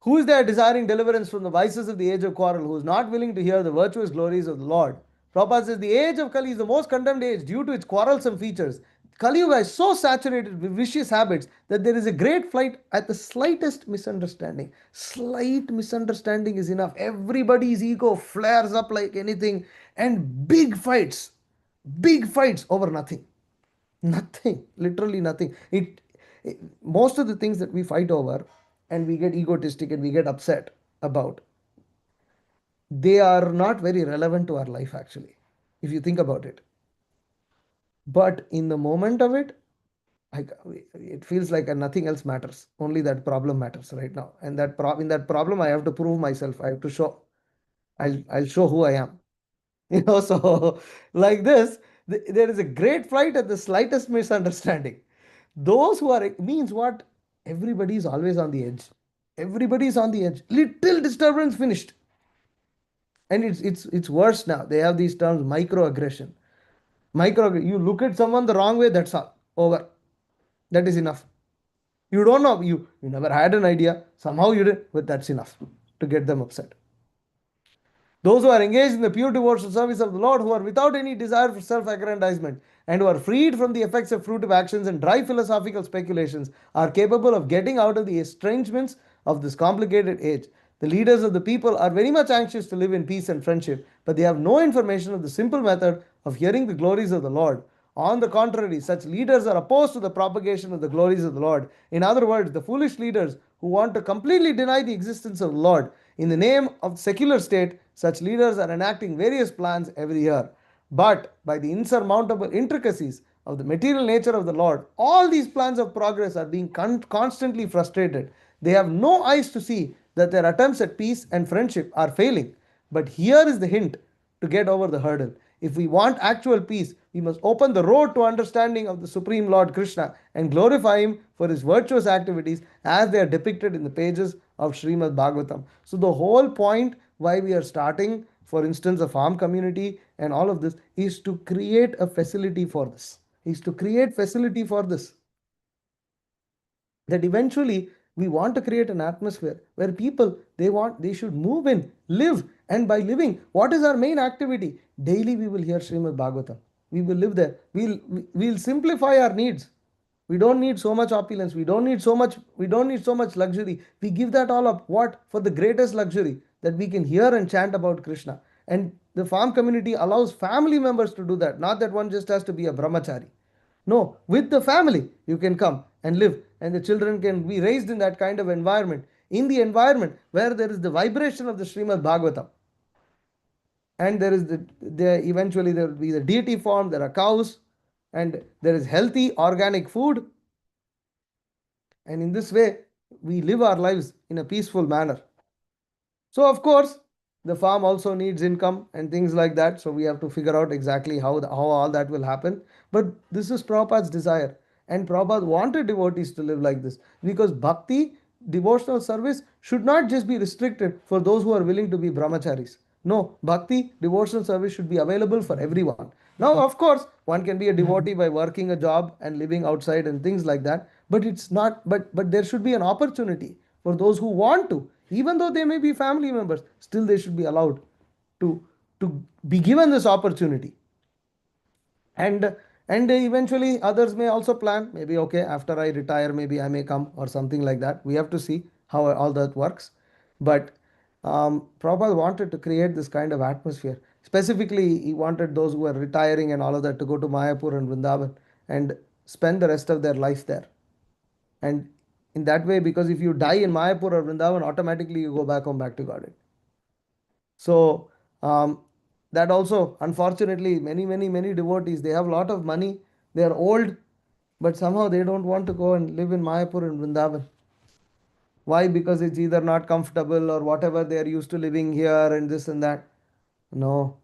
Who is there desiring deliverance from the vices of the age of quarrel, who is not willing to hear the virtuous glories of the Lord? Prabhupada says the age of Kali is the most condemned age due to its quarrelsome features. Kali Yuga is so saturated with vicious habits that there is a great flight at the slightest misunderstanding. Slight misunderstanding is enough. Everybody's ego flares up like anything, and big fights over nothing. Nothing, literally nothing. Most of the things that we fight over and we get egotistic and we get upset about, they are not very relevant to our life actually, if you think about it. But in the moment of it, I, it feels like nothing else matters. Only that problem matters right now. And in that problem, I have to prove myself. I have to show. I'll show who I am. So like this, there is a great flight at the slightest misunderstanding. Those who are means what? Everybody is always on the edge. Everybody is on the edge. Little disturbance finished. And it's worse now. They have these terms microaggression. You look at someone the wrong way, that's all. Over. That is enough. You don't know, you never had an idea, somehow you did, but that's enough to get them upset. Those who are engaged in the pure devotional service of the Lord, who are without any desire for self-aggrandizement, and who are freed from the effects of fruitive actions and dry philosophical speculations, are capable of getting out of the estrangements of this complicated age. The leaders of the people are very much anxious to live in peace and friendship, but they have no information of the simple method of hearing the glories of the Lord. On the contrary, such leaders are opposed to the propagation of the glories of the Lord. In other words, the foolish leaders who want to completely deny the existence of the Lord. In the name of the secular state, such leaders are enacting various plans every year. But by the insurmountable intricacies of the material nature of the Lord, all these plans of progress are being constantly frustrated. They have no eyes to see that their attempts at peace and friendship are failing. But here is the hint to get over the hurdle. If we want actual peace, we must open the road to understanding of the Supreme Lord Krishna and glorify him for his virtuous activities as they are depicted in the pages of Srimad Bhagavatam. So the whole point why we are starting, for instance, a farm community and all of this, is to create a facility for this. That eventually we want to create an atmosphere where people, they should move in, live, and by living, what is our main activity? Daily we will hear Srimad Bhagavatam. We will live there. We'll simplify our needs. We don't need so much opulence. We don't need so much luxury. We give that all up. What? For the greatest luxury, that we can hear and chant about Krishna. And the farm community allows family members to do that. Not that one just has to be a brahmachari. No, with the family, you can come and live, and the children can be raised in that kind of environment. In the environment where there is the vibration of the Srimad Bhagavatam, and there is eventually there will be the deity form, there are cows, and there is healthy organic food, and in this way we live our lives in a peaceful manner. So of course the farm also needs income and things like that, so we have to figure out exactly how all that will happen. But this is Prabhupada's desire, and Prabhupada wanted devotees to live like this, because bhakti, devotional service, should not just be restricted for those who are willing to be brahmacharis. No, bhakti, devotional service should be available for everyone. Now of course one can be a devotee by working a job and living outside and things like that, but it's not but there should be an opportunity for those who want to, even though they may be family members, still they should be allowed to be given this opportunity. And eventually others may also plan, maybe, okay, after I retire maybe I may come or something like that. We have to see how all that works. But Prabhupada wanted to create this kind of atmosphere. Specifically, he wanted those who are retiring and all of that to go to Mayapur and Vrindavan and spend the rest of their life there. And in that way, because if you die in Mayapur or Vrindavan, automatically you go back home, back to Godhead. So that also, unfortunately, many devotees, they have a lot of money, they are old, but somehow they don't want to go and live in Mayapur and Vrindavan. Why? Because it's either not comfortable or whatever, they are used to living here and this and that. No,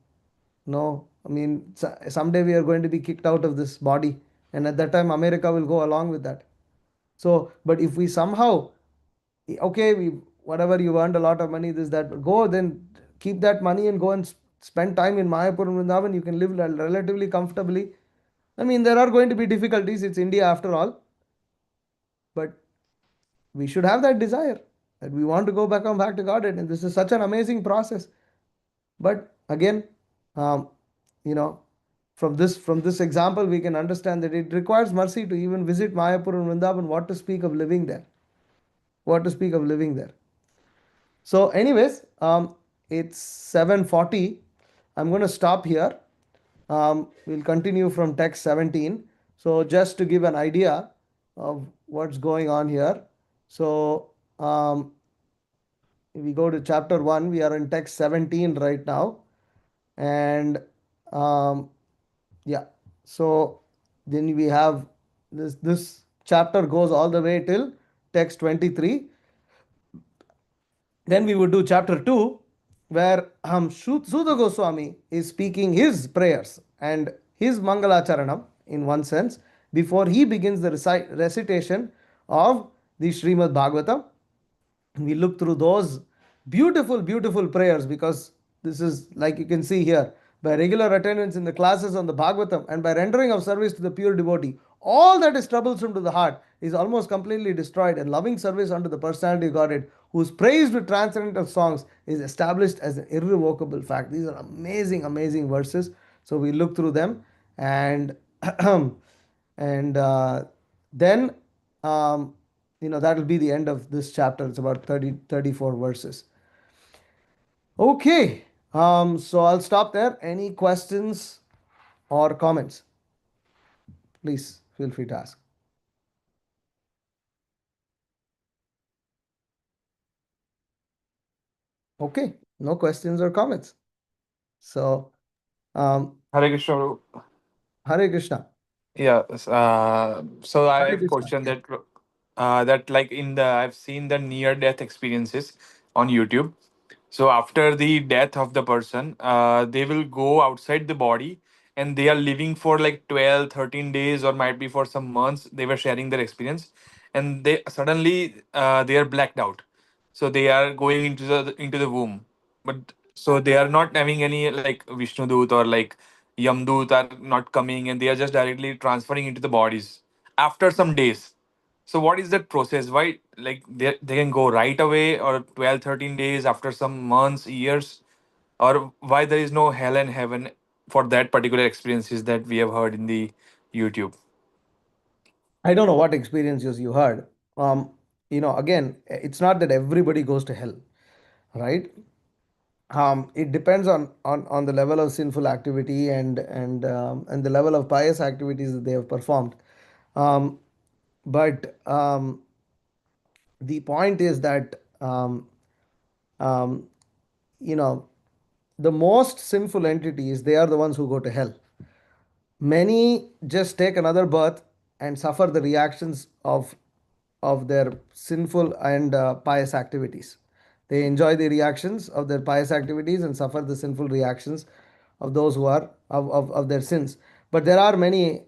no. I mean, someday we are going to be kicked out of this body, and at that time, America will go along with that. So, but if we somehow, okay, whatever, you earned a lot of money, this, that, go, then keep that money and go and spend time in Mayapur and Vrindavan. You can live relatively comfortably. I mean, there are going to be difficulties. It's India after all. But we should have that desire that we want to go back to Godhead. And this is such an amazing process. But again, um, you know, From this example, we can understand that it requires mercy to even visit Mayapur and Vrindavan. What to speak of living there? What to speak of living there? So, anyways, it's 7:40. I'm going to stop here. We'll continue from text 17. So, just to give an idea of what's going on here. So, if we go to chapter 1, we are in text 17 right now. And yeah, so then we have this chapter goes all the way till text 23. Then we would do chapter 2, where Sudha Goswami is speaking his prayers and his Mangalacharanam in one sense before he begins the recitation of the Srimad Bhagavatam. We look through those beautiful prayers, because this is, like you can see here, by regular attendance in the classes on the Bhagavatam and by rendering of service to the pure devotee, all that is troublesome to the heart is almost completely destroyed, and loving service unto the personality of Godhead, who is praised with transcendental songs, is established as an irrevocable fact. These are amazing verses. So we look through them, and and then that will be the end of this chapter. It's about 34 verses. Okay, so I'll stop there. Any questions or comments? Please feel free to ask. Okay, no questions or comments. So, Hare Krishna. Prabhu. Hare Krishna. Yeah. So I Hare have a Krishna. question that like I've seen the near death experiences on YouTube. So after the death of the person, they will go outside the body and they are living for like 12, 13 days or might be for some months. They were sharing their experience and they suddenly they are blacked out. So they are going into the womb. But so they are not having any like Vishnu Dut or like Yamdut are not coming and they are just directly transferring into the bodies after some days. So what is that process? Why like they can go right away or 12, 13 days after some months, years, or why there is no hell and heaven for that particular experiences that we have heard in the YouTube? I don't know what experiences you heard. Again, it's not that everybody goes to hell, right? It depends on the level of sinful activity and the level of pious activities that they have performed. Um, but the point is that um, you know the most sinful entities, they are the ones who go to hell. Many just take another birth and suffer the reactions of their sinful and pious activities. They enjoy the reactions of their pious activities and suffer the sinful reactions of those who are of their sins. But there are many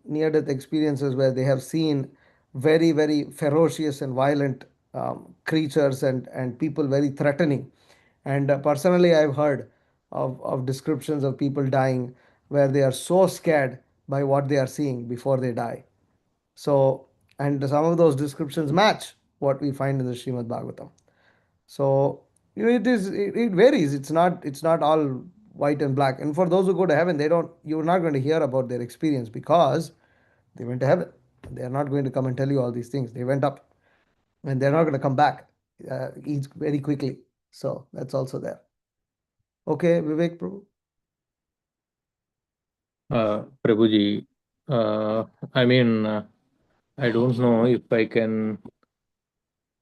near death experiences where they have seen very ferocious and violent creatures and people very threatening. And personally, I've heard of descriptions of people dying where they are so scared by what they are seeing before they die. So, and some of those descriptions match what we find in the Srimad Bhagavatam. So it varies. It's not all white and black. And for those who go to heaven, you're not going to hear about their experience because they went to heaven. They are not going to come and tell you all these things. They went up and they're not going to come back very quickly. So that's also there. Okay, Vivek Prabhu. Prabhuji, I mean, I don't know if I can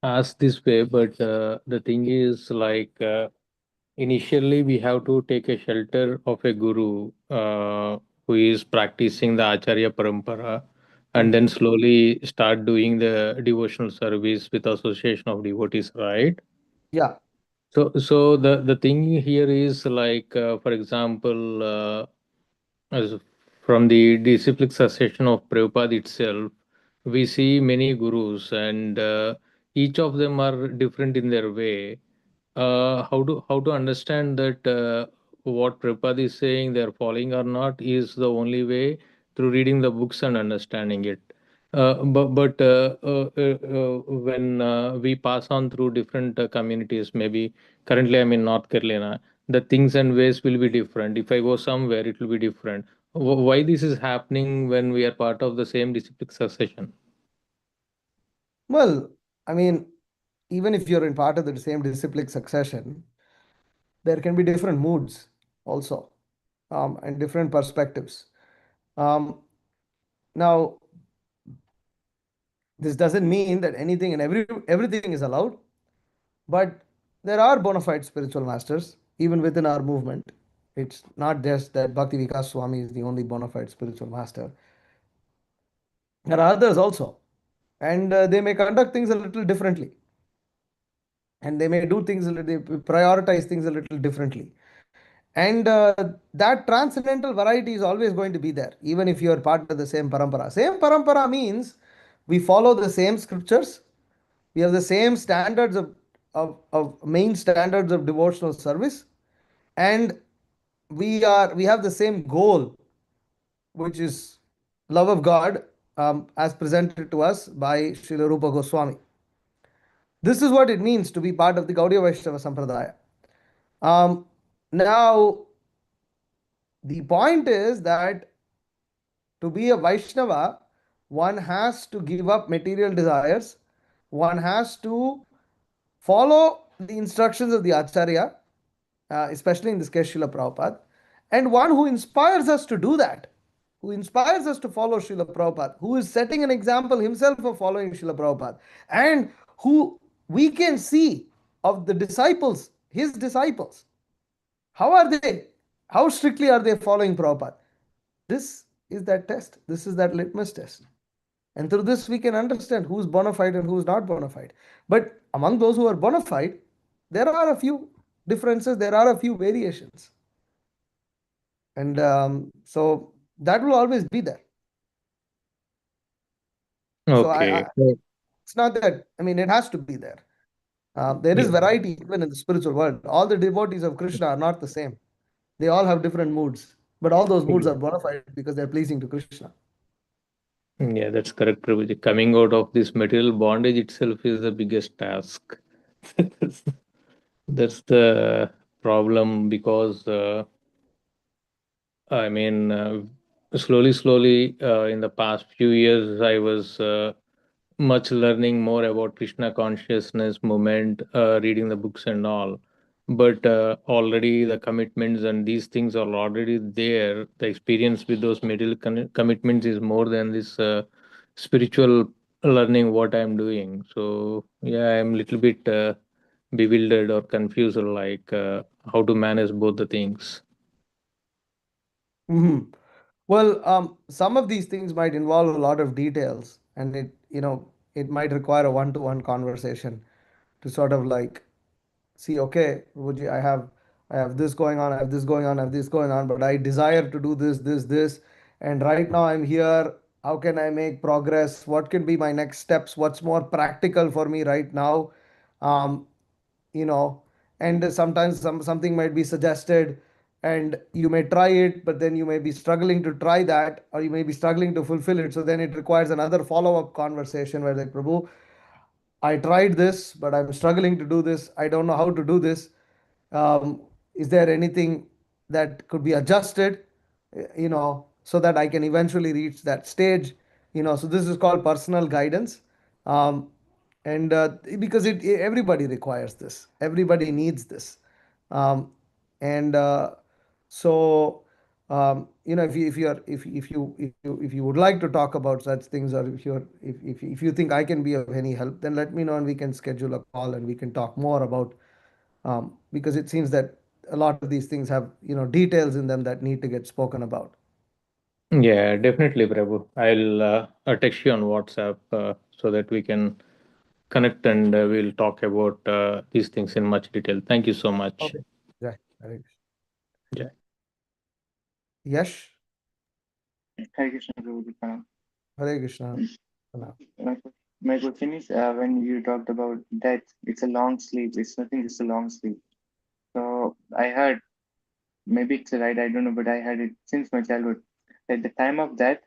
ask this way, but the thing is like initially we have to take a shelter of a guru who is practicing the Acharya Parampara, and then slowly start doing the devotional service with association of devotees, right? Yeah. So the thing here is like, for example, as from the disciplic succession of Prabhupada itself, we see many gurus, and each of them are different in their way. How to understand that what Prabhupada is saying they are following or not is the only way through reading the books and understanding it. When we pass on through different communities, maybe currently I'm in North Carolina, the things and ways will be different. If I go somewhere, it will be different. Why this is happening when we are part of the same disciplic succession? Well, I mean, even if you're in part of the same disciplic succession, there can be different moods also, and different perspectives. Um, Now, this doesn't mean that anything and everything is allowed, but there are bona fide spiritual masters even within our movement. It's not just that Bhakti Vikas Swami is the only bona fide spiritual master. There are others also, and they may conduct things a little differently, and they may do things, they prioritize things a little differently. And that transcendental variety is always going to be there, even if you are part of the same parampara. Same parampara means we follow the same scriptures, we have the same standards of main standards of devotional service, and we have the same goal, which is love of God, as presented to us by Srila Rupa Goswami. This is what it means to be part of the Gaudiya Vaishnava Sampradaya. Um, Now, the point is that to be a Vaishnava, one has to give up material desires, one has to follow the instructions of the Acharya, especially in this case, Srila Prabhupada, and one who inspires us to do that, who inspires us to follow Srila Prabhupada, who is setting an example himself of following Srila Prabhupada, and who we can see of the disciples, his disciples. How are they? How strictly are they following Prabhupada? This is that test. This is that litmus test. And through this, we can understand who's bona fide and who's not bona fide. But among those who are bona fide, there are a few differences, there are a few variations. And so that will always be there. So Okay. it's not that, I mean, it has to be there. There is Yeah. variety even in the spiritual world. All the devotees of Krishna are not the same. They all have different moods, but all those moods are bona fide because they're pleasing to Krishna. Yeah, that's correct, Prabhuji. Coming out of this material bondage itself is the biggest task. that's, that's the problem because I mean, slowly, in the past few years, I was much learning more about Krishna consciousness movement, reading the books and all. But already the commitments and these things are already there. The experience with those material commitments is more than this spiritual learning what I'm doing. So yeah, I'm a little bit bewildered or confused, like how to manage both the things. Mhm. Well, some of these things might involve a lot of details, and it might require a one-to-one conversation to sort of like see, okay, I have this going on, I have this going on, I have this going on, but I desire to do this, and right now I'm here. How can I make progress? What can be my next steps? What's more practical for me right now? Um, you know and sometimes something might be suggested, and you may try it, but then you may be struggling to try that, or you may be struggling to fulfill it, so then it requires another follow-up conversation where, like, Prabhu, I tried this, but I'm struggling to do this. I don't know how to do this. Um, is there anything that could be adjusted, so that I can eventually reach that stage? So this is called personal guidance. Um, and because everybody requires this, everybody needs this. Um, and so if you would like to talk about such things, or if you think I can be of any help, then let me know and we can schedule a call and we can talk more about, because it seems that a lot of these things have details in them that need to get spoken about. Yeah, definitely, Prabhu. I'll text you on WhatsApp so that we can connect and we'll talk about these things in much detail. Thank you so much. Okay. Yeah. Hare Yeah. Yash. Hare Krishna, Prabhuji. Hare Krishna. Pranav. My question is, when you talked about death, it's a long sleep. It's nothing, just a long sleep. So I heard, maybe it's right, I don't know, but I heard it since my childhood. At the time of death,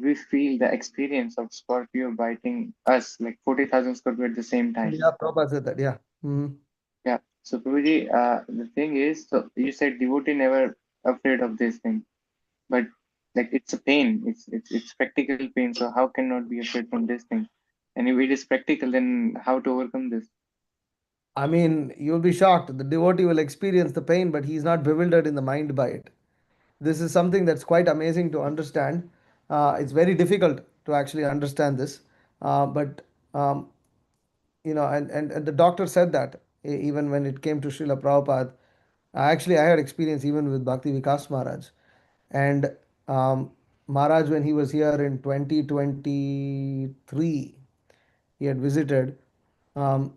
we feel the experience of Scorpio biting us, like 40,000 Scorpio at the same time. Yeah, Prabhupada said that. Yeah. Mhm. Yeah. So Prabhuji, the thing is, so you said devotee never afraid of this thing, but Like it's a pain. It's practical pain. So how can not be afraid from this thing? And if it is practical, then how to overcome this? I mean, you'll be shocked. The devotee will experience the pain, but he's not bewildered in the mind by it. This is something that's quite amazing to understand. It's very difficult to actually understand this, but um, and the doctor said that even when it came to Srila Prabhupada, actually I had experience even with Bhakti Vikas Maharaj, and um, Maharaj when he was here in 2023, he had visited. Um,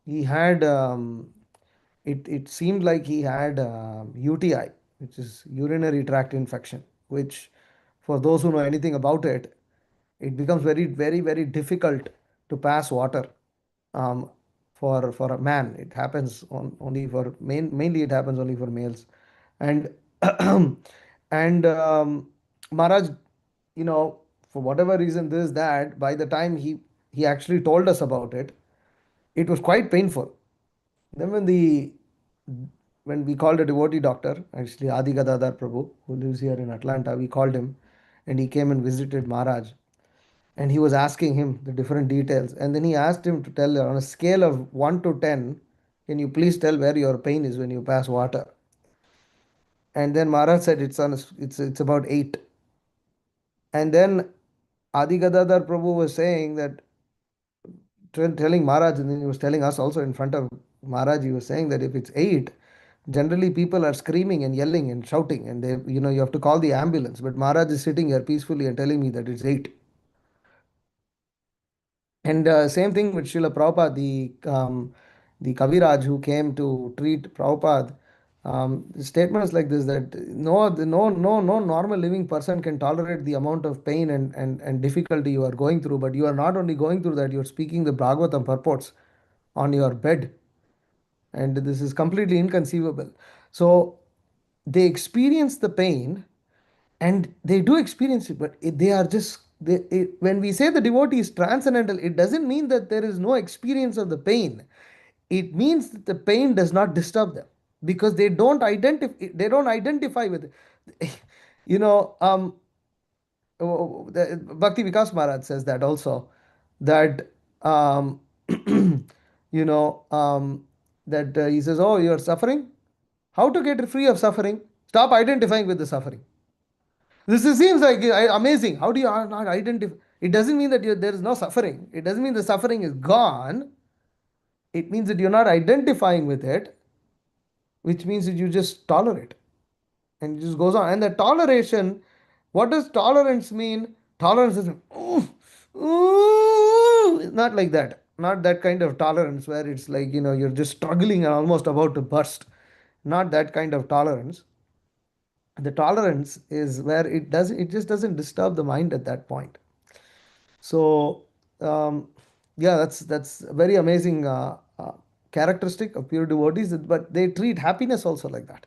he had it seemed like he had UTI, which is urinary tract infection, which for those who know anything about it, it becomes very difficult to pass water um, for a man. It happens only for mainly it happens only for males, and and Maharaj, you know, for whatever reason, this that by the time he actually told us about it, it was quite painful. Then when we called a devotee doctor, actually Adi Gadadhar Prabhu, who lives here in Atlanta, we called him, and he came and visited Maharaj, and he was asking him the different details, and then he asked him to tell on a scale of 1 to 10, can you please tell where your pain is when you pass water? And then Maharaj said it's about 8. And then Adi Gadadhar Prabhu was saying that, telling Maharaj, and then he was telling us also in front of Maharaj, he was saying that if it's 8, generally people are screaming and yelling and shouting, and you have to call the ambulance. But Maharaj is sitting here peacefully and telling me that it's 8. And same thing with Srila Prabhupada, the Kaviraj who came to treat Prabhupada. Statements like this, that no normal living person can tolerate the amount of pain and difficulty you are going through. But you are not only going through that, you are speaking the Bhagavatam purports on your bed, and this is completely inconceivable. So they experience the pain, and they do experience it, but they are just when we say the devotee is transcendental, it doesn't mean that there is no experience of the pain. It means that the pain does not disturb them, because they don't identify with it. you know um Bhakti Vikas Maharaj says that also, that um you know that he says, oh, you're suffering, how to get free of suffering? Stop identifying with the suffering. Seems like amazing. How do you not identify? It doesn't mean that there is no suffering. It doesn't mean the suffering is gone. It means that you're not identifying with it, which means that you just tolerate. And it just goes on. And the toleration, what does tolerance mean? Tolerance is, ooh, ooh, it's not like that. Not that kind of tolerance where it's like, you're just struggling and almost about to burst. Not that kind of tolerance. The tolerance is where it just doesn't disturb the mind at that point. So um, yeah, that's a very amazing characteristic of pure devotees, but they treat happiness also like that.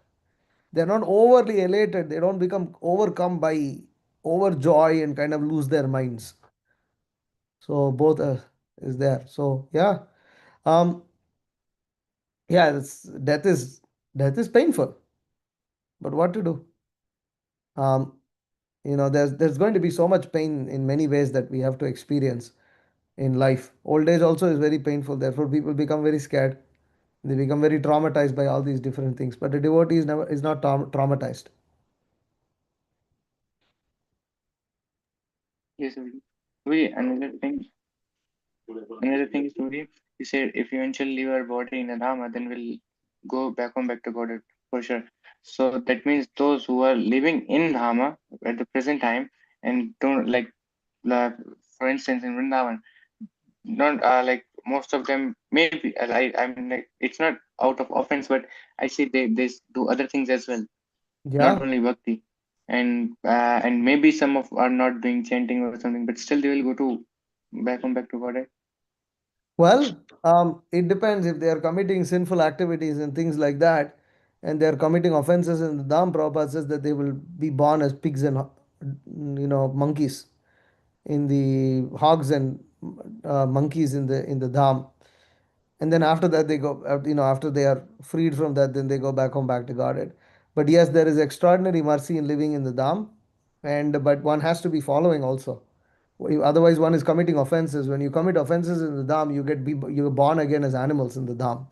They're not overly elated, they don't become overcome by overjoy and kind of lose their minds. So both is there. So yeah, um yeah, death is painful, but what to do? um there's going to be so much pain in many ways that we have to experience in life. Old age also is very painful, therefore people become very scared. They become very traumatized by all these different things, but a devotee is not traumatized. Yes, Vijay. Vijay, another thing is, Vijay, you said if you eventually leave our body in a Dharma, then we'll go back home, back to Godhead for sure. So that means those who are living in Dharma at the present time and don't like, for instance, in Vrindavan, not like most of them maybe I mean like it's not out of offense, but I see they do other things as well, not Yeah. only bhakti, and maybe some of are not doing chanting or something, but still they will go to back home, back to God. Well, it depends if they are committing sinful activities and things like that, and they are committing offenses. And the Dham Prabhupada says that they will be born as pigs and monkeys in the hogs and monkeys in the Dham. And then after that they go, after they are freed from that, then they go back home, back to Godhead. But yes, there is extraordinary mercy in living in the Dham. but one has to be following also. Otherwise, one is committing offenses. When you commit offenses in the dham, you're born again as animals in the dham,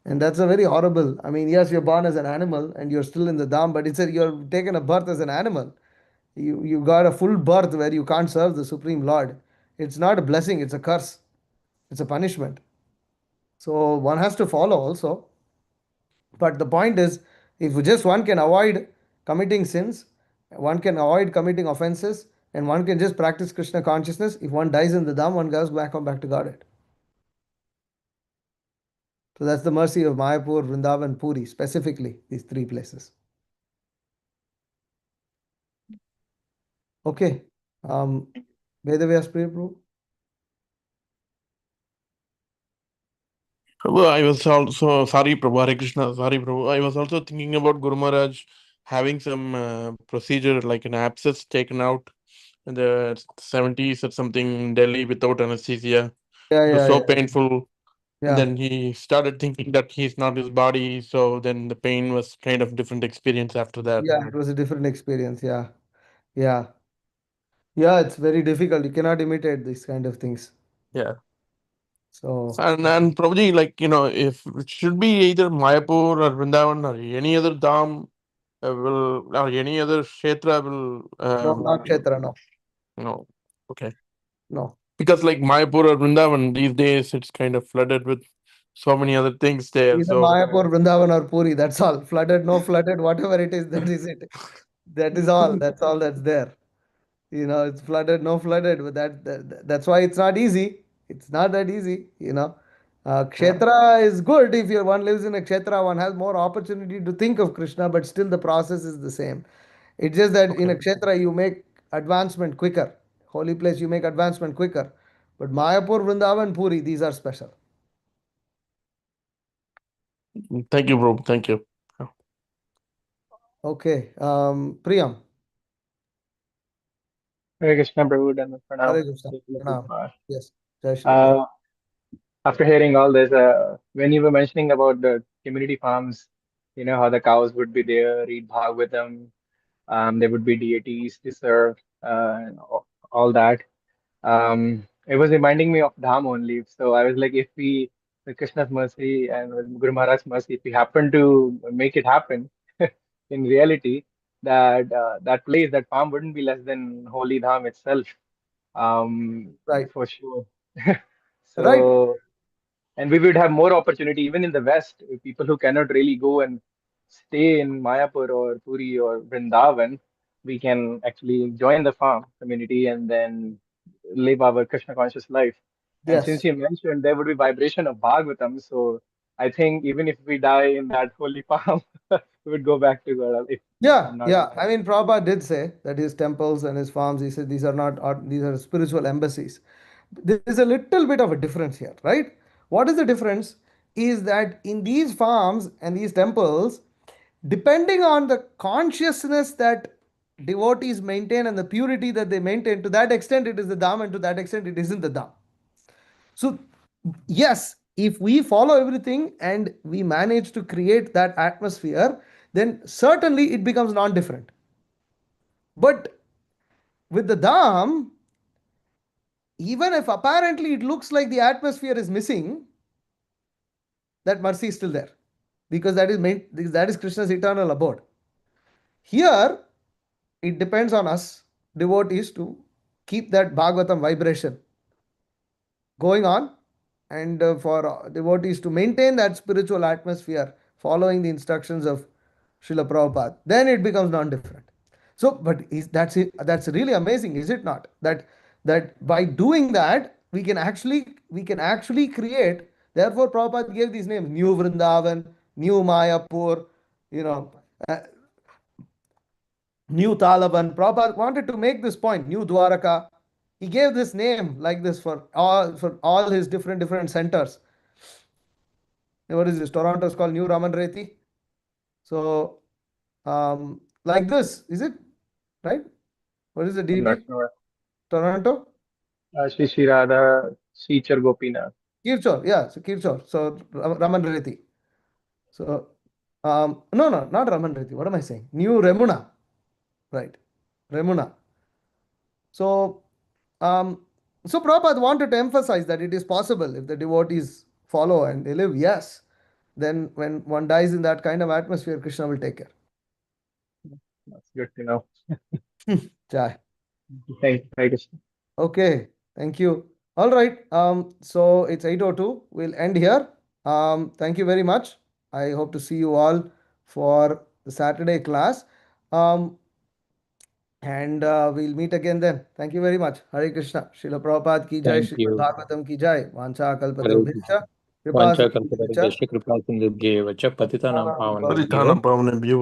and that's a very horrible. I mean, yes, you're born as an animal and you're still in the dham, but you're taken a birth as an animal. You got a full birth where you can't serve the Supreme Lord. It's not a blessing, it's a curse. It's a punishment. So one has to follow also. But the point is, if just one can avoid committing sins, one can avoid committing offenses, and one can just practice Krishna consciousness, if one dies in the dham, one goes back to Godhead. So that's the mercy of Mayapur, Vrindavan, Puri, specifically these three places. Okay. Vedavyas Priya Prabhu. Prabhu, I was also sorry, Prabhu, Hare Krishna, sorry, Prabhu. I was also thinking about Guru Maharaj having some procedure like an abscess taken out in the 70s or something in Delhi without anesthesia. Yeah, It was yeah, so yeah. painful. And Yeah, then he started thinking that he's not his body. So then the pain was kind of different experience after that. yeah, it was a different experience. Yeah, yeah, yeah, it's very difficult. You cannot imitate these kind of things. Yeah. So, And probably like, if it should be either Mayapur or Vrindavan or any other Dham will, or any other Kshetra will, no, not Kshetra, no, okay. no. Because like Mayapur or Vrindavan, these days it's kind of flooded with so many other things there. Either So, Mayapur, Vrindavan, or Puri, that's all. Flooded, no flooded, whatever it is, that is it. That is all. That's all that's there. It's flooded, no flooded, but that's why it's not easy. It's not that easy. yeah. Kshetra is good if one lives in a kshetra, one has more opportunity to think of Krishna, but still the process is the same. It's just that in Okay. a kshetra you make advancement quicker. Holy place you make advancement quicker. But Mayapur, Vrindavan, Puri, these are special. Thank you, bro. Thank you. Okay. Priyam. Hare Krishna, Prabhu, Dhamma Pranam. Hare Krishna. Jai Shri Pranam. Prabhupada. Yes. Jai Shri Prabhu. Uh, After hearing all this, when you were mentioning about the community farms, how the cows would be there, read Bhagavatam, there would be deities to serve, and all that. It was reminding me of Dham only. So I was like, if we, with Krishna's mercy and with Guru Maharaj's mercy, if we happen to make it happen in reality, that place, that farm wouldn't be less than Holy Dham itself, um, Right. for sure. Right. So, and we would have more opportunity even in the West. People who cannot really go and stay in Mayapur or Puri or Vrindavan, we can actually join the farm community and then live our Krishna conscious life. And since Yes. you mentioned there would be vibration of Bhagavatam, so I think even if we die in that holy farm, we would go back to God if Yeah, I'm not yeah. wrong. I mean, Prabhupada did say that his temples and his farms, he said these are not, these are spiritual embassies. There is a little bit of a difference here, right? What is the difference? Is that in these farms and these temples, depending on the consciousness that devotees maintain and the purity that they maintain, to that extent it is the dham, and to that extent it isn't the dham. So, yes, if we follow everything and we manage to create that atmosphere, then certainly it becomes non different. But with the dham, even if apparently it looks like the atmosphere is missing, that mercy is still there, because that is Krishna's eternal abode. Here, it depends on us devotees to keep that Bhagavatam vibration going on, and for devotees to maintain that spiritual atmosphere following the instructions of Srila Prabhupada, then it becomes non-different. So, but that's really amazing, is it not? That by doing that, we can actually create. Therefore, Prabhupada gave these names: New Vrindavan, New Mayapur, you know, uh, New Talaban. Prabhupada wanted to make this point: New Dwaraka. He gave this name like this for all his different centers. What is this? Toronto is called New Raman Reti. So, like this, is it right? What is the I'm not deity? sure. Toronto? Shri Shri Radha, Shri Char Gopinath. Kirchor, yeah, so Kirchor. So Raman Reti. So, no, not Raman Reti. What am I saying? New Remuna, right? Remuna. So, so Prabhupada wanted to emphasize that it is possible if the devotees follow and they live, yes. Then when one dies in that kind of atmosphere, Krishna will take care. That's good to know. Jai. Thank you. Hare Krishna. Okay, thank you. All right. So it's 8:02. We'll end here. Thank you very much. I hope to see you all for the Saturday class. And we'll meet again then. Thank you very much. Hare Krishna. Srila Prabhupada ki jai. Thank Srila you. Bhagavatam ki jai. Vancha Hare kalpatarubhishcha. Krishna. Kripa Vancha sindhubhishcha. kalpatarubhishya kripa sindhubhyevacha patitanam pavanebhyo Parithanam pavanebhyo